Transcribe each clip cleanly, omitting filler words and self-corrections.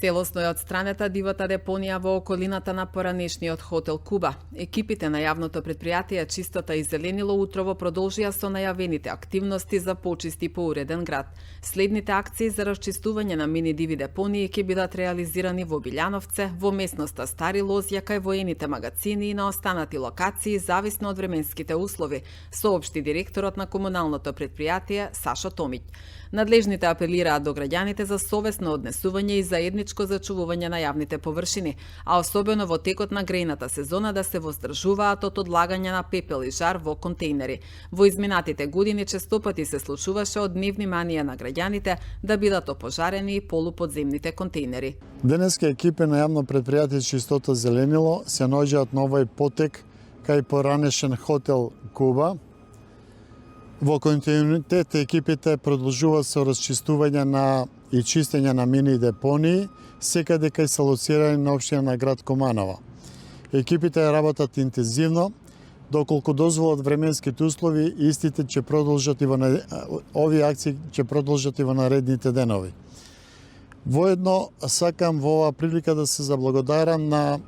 Целосно е отстранета дивата депонија во околината на поранешниот хотел Куба. Екипите на јавното предпријатие Чистота и зеленило утрово продолжија со најавените активности за почист и поуреден град. Следните акции за расчистување на мини диви депонии ќе бидат реализирани во Билјановце, во местноста Стари Лозја, кај воените магацини и на останати локации зависно од временските услови, соопшти директорот на комуналното предпријатие Сашо Томиќ. Надлежните апелираат до граѓаните за совесно однесување и заедничко зачувување на јавните површини, а особено во текот на грејната сезона да се воздржуваат од одлагање на пепел и жар во контейнери. Во изминатите години честопати се случуваше од невнимание на граѓаните да бидат опожарени и полуподземните контейнери. Денеска екипи на јавно предпријатие Чистота зеленило се наоѓаат на овој потек кај поранешен хотел Куба. Во континуитет екипите продолжуваат со расчистување и чистење на мини депонии, секаде кај се лоцирани на општина на град Куманово. Екипите работат интензивно, доколку дозволат временските услови, истите ќе продолжат и овие акции ќе продолжат и во наредните денови. Воедно сакам во оваа прилика да се заблагодарам на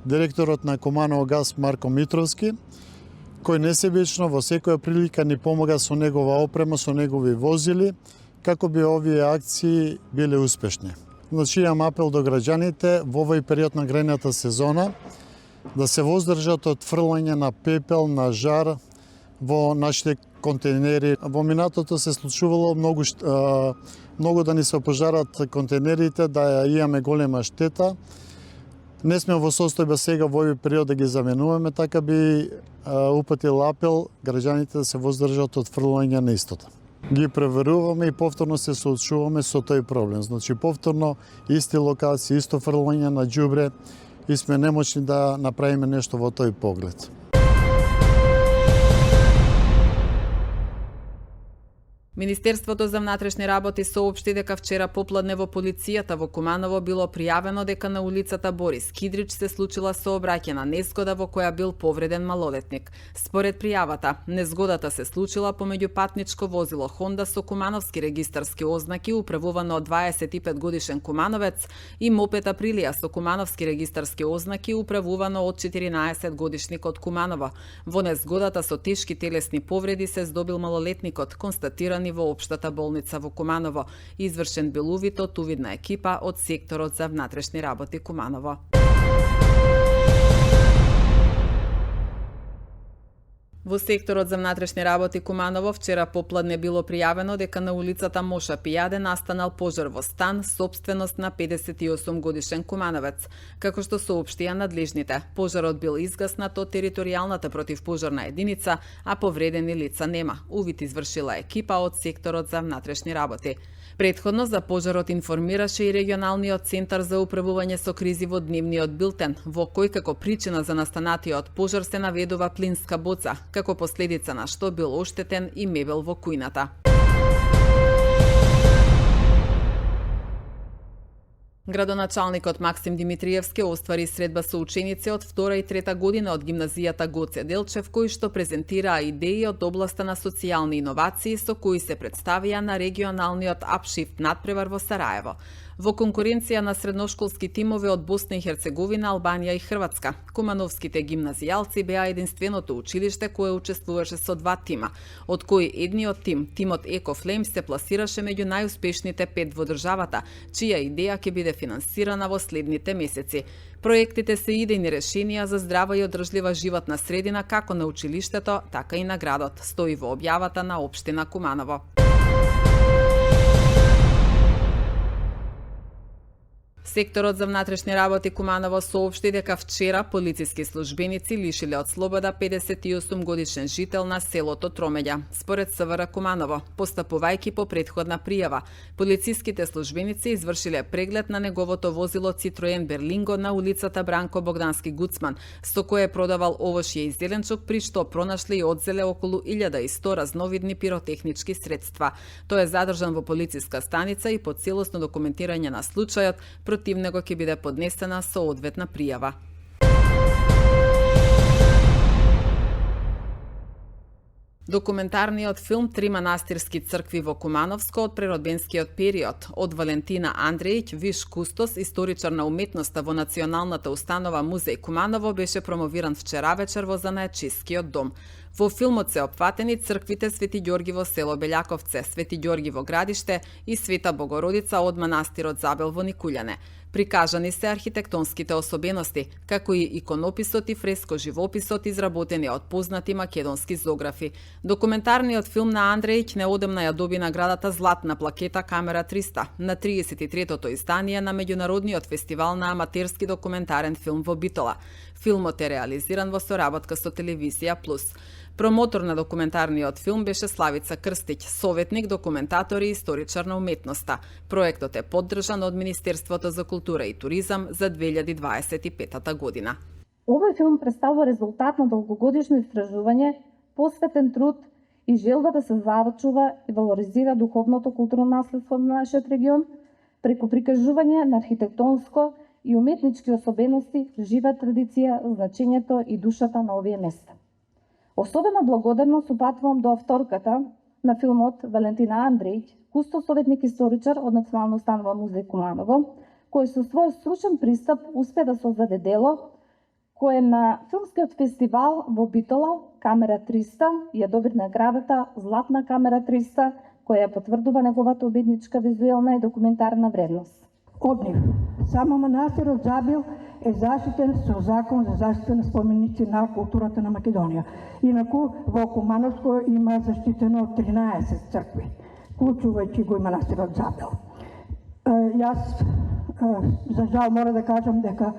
директорот на Куманово газ Марко Митровски, кој несебично во секоја прилика ни помага со негова опрема, со негови возили, како би овие акции биле успешни. Значи, имам апел до граѓаните во овој период на грејната сезона да се воздржат од фрлање на пепел, на жар во нашите контейнери. Во минатото се случувало многу да ни се опожарат контейнерите, да имаме голема штета. Не сме во состојба сега во овој период да ги заменуваме, така би упатил апел граѓаните да се воздржат од фрлање на истото. Ги проверуваме и повторно се соочуваме со тој проблем. Значи повторно исти локации, исто фрлање на ѓубре и сме немочни да направиме нешто во тој поглед. Министерството за внатрешни работи соопшти дека вчера попладне во полицијата во Куманово било пријавено дека на улицата Борис Кидрич се случила сообраќајна незгода во која бил повреден малолетник. Според пријавата, незгодата се случила помеѓу патничко возило Хонда со кумановски регистарски ознаки управувано од 25 годишен кумановец и мопед Априлија со кумановски регистарски ознаки управувано од 14 годишник од Куманово. Во незгодата со тешки телесни повреди се здобил малолетникот, констатиран во општата болница во Куманово. Извршен бил увид од увидна екипа од секторот за внатрешни работи Куманово. Во секторот за внатрешни работи Куманово вчера попладне било пријавено дека на улицата Моша Пијаде настанал пожар во стан сопственост на 58 годишен кумановец. Како што соопштија надлежните, пожарот бил изгаснат од територијалната противпожарна единица, а повредени лица нема. Увид извршила екипа од секторот за внатрешни работи. Претходно за пожарот информираше и регионалниот центар за управување со кризи во дневниот билтен, во кој како причина за настанатиот пожар се наведува плинска боца, како последица на што бил оштетен и мебел во кујната. Градоначалникот Максим Димитриевски оствари средба со ученици од 2 и 3 година од гимназијата Гоце Делчев, кои што презентираа идеи од областа на социјални иновации со кои се представија на регионалниот апшифт надпревар во Сараево. Во конкуренција на средношколски тимови од Босна и Херцеговина, Албанија и Хрватска, кумановските гимназијалци беа единственото училиште кое учествуваше со 2 тима, од кои едниот тим, тимот Еко Флейм, се пласираше меѓу најуспешните 5 во државата, чија идеја ќе биде финансирана во следните месеци. Проектите се идејни решенија за здрава и одржлива животна средина како на училиштето, така и на градот, стои во објавата на општина Куманово. Секторот за внатрешни работи Куманово соопшти дека вчера полициски службеници лишиле од слобода 58 годишен жител на селото Тромеѓа. Според СВР Куманово, постапувајќи по претходна пријава, полициските службеници извршиле преглед на неговото возило Citroen Berlingo на улицата Бранко Богдански Гуцман, со кое продавал овошје и зеленчук, при што пронашле и одзеле околу 1100 разновидни пиротехнички средства. Тој е задржан во полициска станица и по целосно документирање на случајот против него ќе биде поднесена соодветна пријава. Документарниот филм Три манастирски цркви во Кумановско од преродбенскиот период од Валентина Андрејќ, виш кустос, историчар на уметноста во Националната установа Музеј Куманово, беше промовиран вчера вечер во Занаечискиот дом. Во филмот се опфатени црквите Свети Ѓорги во село Белјаковце, Свети Ѓорги во Градиште и Света Богородица од манастирот Забел во Никулјане. Прикажани се архитектонските особености, како и иконописот и фреско-живописот изработени од познати македонски зографи. Документарниот филм на Андрејќ неодамна ја доби наградата Златна плакета Камера 300 на 33-тото издание на меѓународниот фестивал на аматерски документарен филм во Битола. Филмот е реализиран во соработка со Телевизија Плюс. Промотор на документарниот филм беше Славица Крстиќ, советник, документатор и историчар на уметноста. Проектот е поддржан од Министерството за култура и туризам за 2025 година. Овој филм представува резултат на долгогодишно истражување, посветен труд и желба да се завршува и валоризира духовното културно наследство на нашиот регион преку прикажување на архитектонско и уметнички особености, жива традиција, значењето и душата на овие места. Особена благодарност упатувам до авторката на филмот Валентина Андрејќ, кустосоветник историчар од Национална установа Музеј Куманово, кој со свој стручен пристап успе да создаде дело кој на филмскиот фестивал во Битола Камера 300 ја доби наградата Златна камера 300, која потврдува неговата убедничка визуелна и документарна вредност. Од нив, само манастирот Забел е заштитен со закон за заштита на споменици на културата на Македонија. Инаку во Кумановско има заштитено 13 цркви, вклучувајќи го и манастирот Забел. Јас, за жал, мора да кажам дека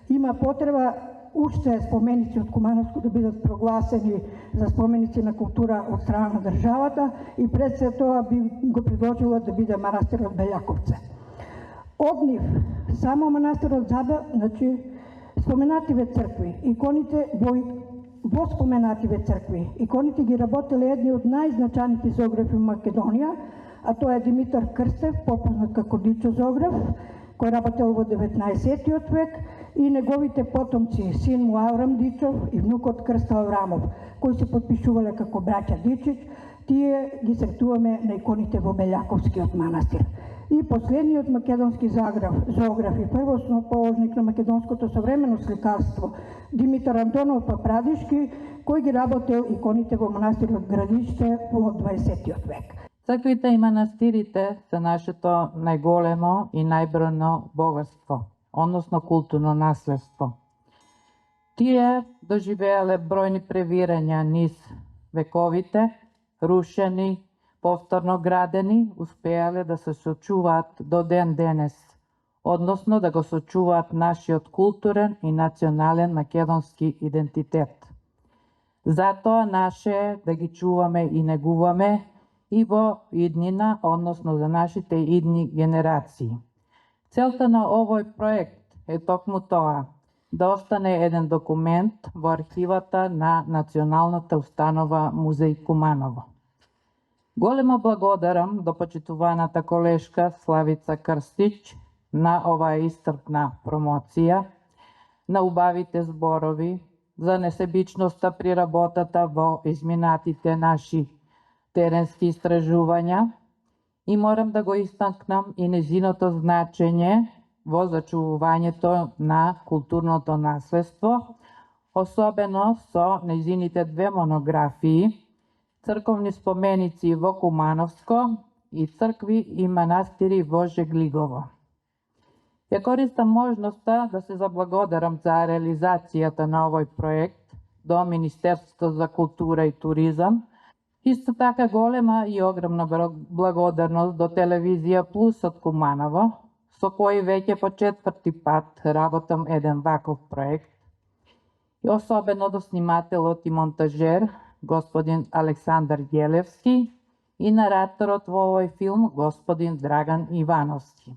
има потреба уште споменици од Кумановско да бидат прогласени за споменици на култура од страна на државата и пред се тоа би го предложила да биде манастирот Белјаковце. Од нив, само манастирот Забел, значи, споменативе цркви, иконите во споменативе цркви, иконите ги работеле едни од најзначајните зографи во Македонија, а тоа е Димитар Крстев, попознат како Дичо Зограф, кој работел во 19. век, и неговите потомци, син му Аврам Дичов и внукот Крста Аврамов, кои се подпишувале како браќа Дичич, тие ги сретуваме на иконите во Белјаковскиот манастир. И последниот македонски зоограф и првосноположник на македонското современо сликарство, Димитар Антонов Папрадишки, кој ги работел иконите во манастирот Градиште во 20. век. Црквите и манастирите се нашето најголемо и најбројно богатство, односно културно наследство. Тие доживеале бројни превирања низ вековите, рушени, повторно градени, успеале да се сочуваат до ден денес, односно да го сочуваат нашиот културен и национален македонски идентитет. Затоа наше е да ги чуваме и негуваме и во иднина, односно за нашите идни генерации. Целта на овој проект е токму тоа, да остане еден документ во архивата на Националната установа Музеј Куманово. Големо благодарам до почитуваната колешка Славица Крстиќ на оваа истрпна промоција, на убавите зборови, за несебичноста при работата во изминатите наши теренски истражувања и морам да го истакнам и незиното значење во зачувувањето на културното наследство, особено со незините две монографии Црковни споменици во Кумановско и цркви и манастири во Жеглигово. Ја користам можноста да се заблагодарам за реализацијата на овој проект до Министерството за култура и туризам. Исто така голема и огромна благодарност до Телевизија Плюс од Куманово, со кој веќе по 4-ти пат работам еден ваков проект. И особено до снимателот и монтажер господин Александар Јелевски и нараторот во овој филм господин Драган Ивановски.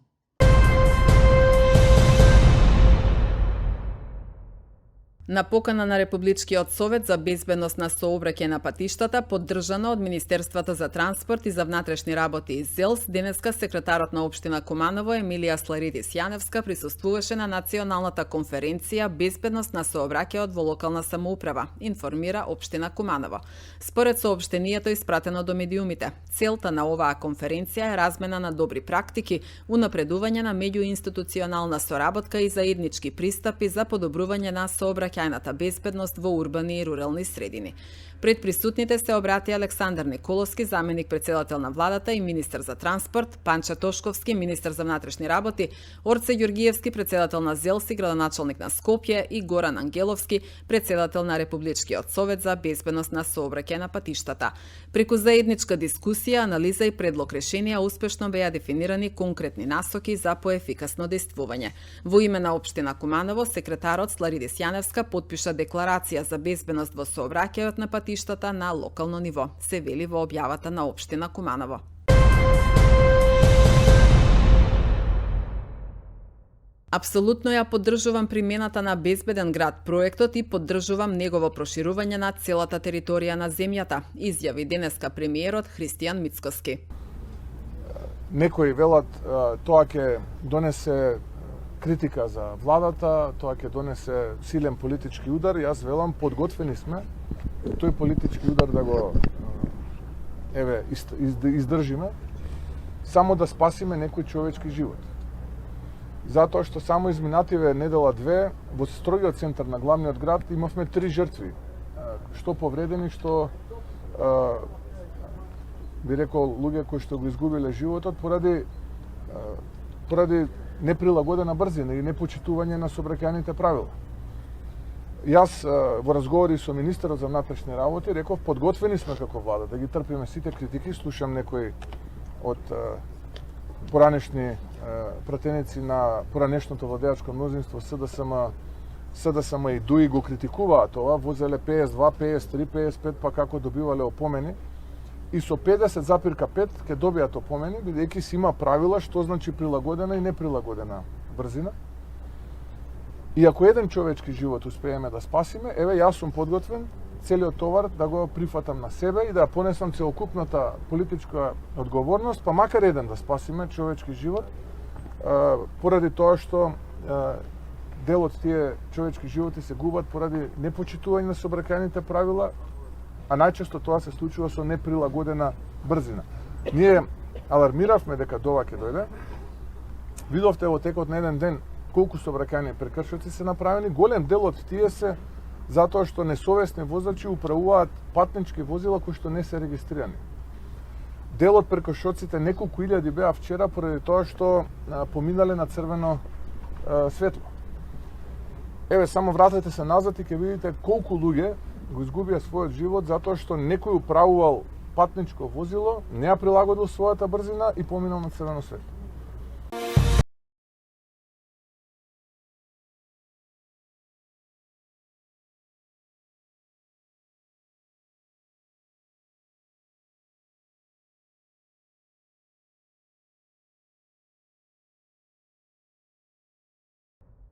На покана на Републичкиот совет за безбедност на сообраќај на патиштата, поддржана од Министерството за транспорт и за внатрешни работи и ЗЕЛС, денеска секретарот на општина Куманово Емилија Сларидис Јаневска присуствуваше на националната конференција Безбедност на сообраќајот во локална самоуправа, информира општина Куманово. Според соопштението испратено до медиумите, целта на оваа конференција е размена на добри практики, унапредување на меѓуинституционална соработка и заеднички пристапи за подобрување на сообраќајната безбедност во урбани и рурални средини. Пред присутните се обрати Александар Николовски, заменик председател на владата и министер за транспорт, Панча Тошковски, министер за внатрешни работи, Орце Ѓоргиевски, председател на ЗЕЛС и градоначалник на Скопје, и Горан Ангеловски, председател на Републичкиот совет за безбедност на сообраќај на патиштата. Преку заедничка дискусија, анализа и предлог решенија успешно беа дефинирани конкретни насоки за поефикасно действување. Во име на општина Куманово, секретарот Сларидис Јаневска потпиша декларација за безбедност во сообраќајот на патиштата на локално ниво, се вели во објавата на општина Куманово. Апсолутно ја поддржувам примената на Безбеден град проектот и поддржувам негово проширување на целата територија на земјата, изјави денеска премиерот Христијан Мицкоски. Некои велат тоа ќе донесе критика за владата, тоа ќе донесе силен политички удар. Јас велам, подготвени сме тој политички удар да го издржиме, само да спасиме некој човечки живот. Затоа што само изминативе недела-две во строгиот центар на главниот град имавме 3 жртви, што повредени, што би рекол луѓе кои што го изгубиле животот поради неприлагодена брзина и непочитување на сообраќајните правила. Јас во разговори со министерот за внатрешни работи реков, подготвени сме како влада да ги трпиме сите критики. Слушам некои од поранешни пратеници на поранешното владеачко мнозинство СДСМ и ДУИ го критикуваат ова, возеле 52, 53, 55, па како добивале опомени. И со 50,5 ќе добијат опомени, бидејќи си има правила што значи прилагодена и неприлагодена брзина. И ако еден човечки живот успееме да спасиме, еве јас сум подготвен целиот товар да го прифатам на себе и да понесам целокупната политичка одговорност, па макар еден да спасиме човечки живот, поради тоа што дел од тие човечки животи се губат поради непочитување на сообраќајните правила, а најчесто тоа се случува со неприлагодена брзина. Ние алармиравме дека дова ќе дојде. Видовте во текот на еден ден колку сообраќајни прекршоци се направени. Голем дел од тие се затоа што несовесни возачи управуваат патнички возила кои што не се регистрирани. Дел од прекршоците, неколку илјади беа вчера поради тоа што поминале на црвено светло. Еве, само вратете се назад и ќе видите колку луѓе го изгубија својот живот затоа што некој управувал патничко возило, не ја прилагодил својата брзина и поминал на црвено светло.